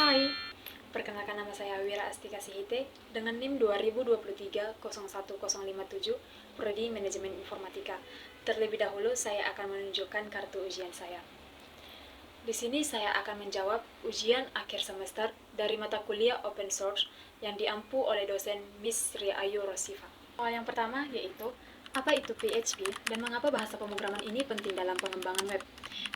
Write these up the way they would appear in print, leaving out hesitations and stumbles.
Hai, perkenalkan nama saya Wira Astika Sihite dengan NIM 2023-01057, Prodi Manajemen Informatika. Terlebih dahulu saya akan menunjukkan kartu ujian saya. Di sini saya akan menjawab ujian akhir semester dari mata kuliah Open Source yang diampu oleh dosen Miss Sri Ayu Rosifa. Soal yang pertama yaitu, apa itu PHP dan mengapa bahasa pemrograman ini penting dalam pengembangan web?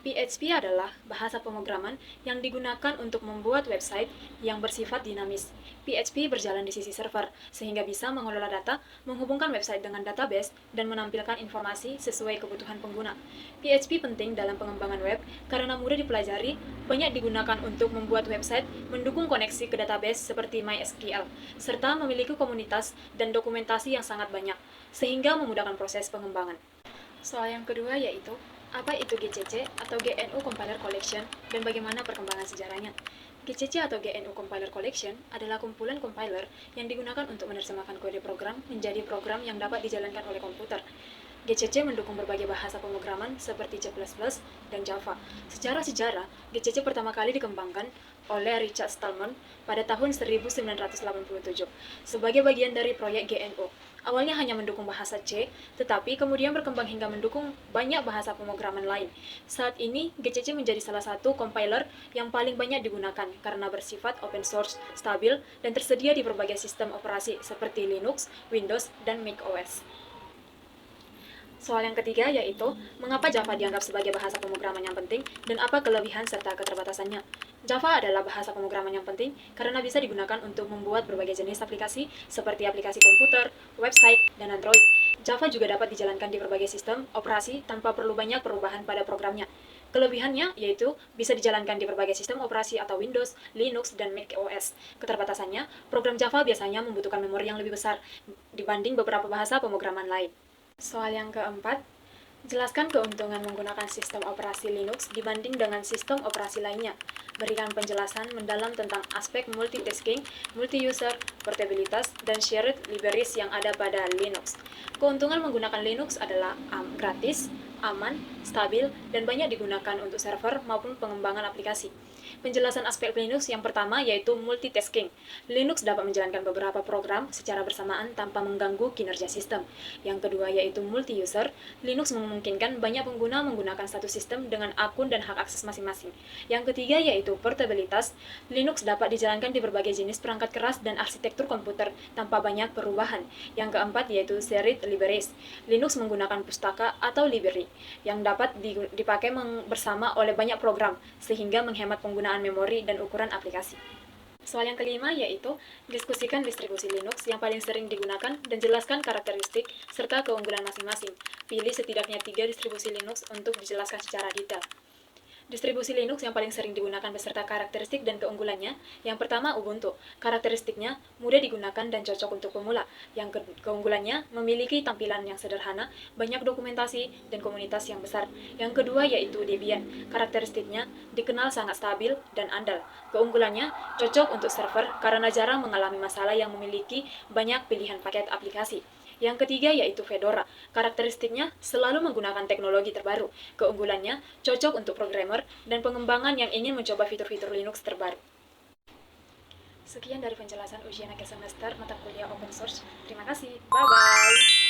PHP adalah bahasa pemrograman yang digunakan untuk membuat website yang bersifat dinamis. PHP berjalan di sisi server, sehingga bisa mengelola data, menghubungkan website dengan database, dan menampilkan informasi sesuai kebutuhan pengguna. PHP penting dalam pengembangan web karena mudah dipelajari, banyak digunakan untuk membuat website, mendukung koneksi ke database seperti MySQL, serta memiliki komunitas dan dokumentasi yang sangat banyak, sehingga memudahkan proses pengembangan. Soal yang kedua yaitu, apa itu GCC atau GNU Compiler Collection dan bagaimana perkembangan sejarahnya? GCC atau GNU Compiler Collection adalah kumpulan compiler yang digunakan untuk menerjemahkan kode program menjadi program yang dapat dijalankan oleh komputer. GCC mendukung berbagai bahasa pemrograman seperti C++ dan Java. Secara sejarah, GCC pertama kali dikembangkan oleh Richard Stallman pada tahun 1987 sebagai bagian dari proyek GNU. Awalnya hanya mendukung bahasa C, tetapi kemudian berkembang hingga mendukung banyak bahasa pemrograman lain. Saat ini, GCC menjadi salah satu compiler yang paling banyak digunakan karena bersifat open source, stabil, dan tersedia di berbagai sistem operasi seperti Linux, Windows, dan macOS. Soal yang ketiga yaitu, mengapa Java dianggap sebagai bahasa pemrograman yang penting dan apa kelebihan serta keterbatasannya? Java adalah bahasa pemrograman yang penting karena bisa digunakan untuk membuat berbagai jenis aplikasi seperti aplikasi komputer, website, dan Android. Java juga dapat dijalankan di berbagai sistem operasi tanpa perlu banyak perubahan pada programnya. Kelebihannya yaitu bisa dijalankan di berbagai sistem operasi atau Windows, Linux, dan macOS. Keterbatasannya, program Java biasanya membutuhkan memori yang lebih besar dibanding beberapa bahasa pemrograman lain. Soal yang keempat, jelaskan keuntungan menggunakan sistem operasi Linux dibanding dengan sistem operasi lainnya. Berikan penjelasan mendalam tentang aspek multitasking, multi-user, portabilitas, dan shared libraries yang ada pada Linux. Keuntungan menggunakan Linux adalah gratis, aman, stabil, dan banyak digunakan untuk server maupun pengembangan aplikasi. Penjelasan aspek Linux yang pertama yaitu multitasking. Linux dapat menjalankan beberapa program secara bersamaan tanpa mengganggu kinerja sistem. Yang kedua yaitu multi-user. Linux memungkinkan banyak pengguna menggunakan satu sistem dengan akun dan hak akses masing-masing. Yang ketiga yaitu portabilitas. Linux dapat dijalankan di berbagai jenis perangkat keras dan arsitektur komputer tanpa banyak perubahan. Yang keempat yaitu shared libraries. Linux menggunakan pustaka atau library yang dapat dipakai bersama oleh banyak program sehingga menghemat penggunaan memori dan ukuran aplikasi. Soal yang kelima yaitu, diskusikan distribusi Linux yang paling sering digunakan dan jelaskan karakteristik serta keunggulan masing-masing. Pilih setidaknya 3 distribusi Linux untuk dijelaskan secara detail. Distribusi Linux yang paling sering digunakan beserta karakteristik dan keunggulannya. Yang pertama, Ubuntu. Karakteristiknya mudah digunakan dan cocok untuk pemula. Yang keunggulannya memiliki tampilan yang sederhana, banyak dokumentasi, dan komunitas yang besar. Yang kedua yaitu Debian. Karakteristiknya dikenal sangat stabil dan andal. Keunggulannya cocok untuk server karena jarang mengalami masalah yang memiliki banyak pilihan paket aplikasi. Yang ketiga yaitu Fedora. Karakteristiknya selalu menggunakan teknologi terbaru. Keunggulannya cocok untuk programmer dan pengembangan yang ingin mencoba fitur-fitur Linux terbaru. Sekian dari penjelasan ujian akhir semester mata kuliah Open Source. Terima kasih. Bye-bye.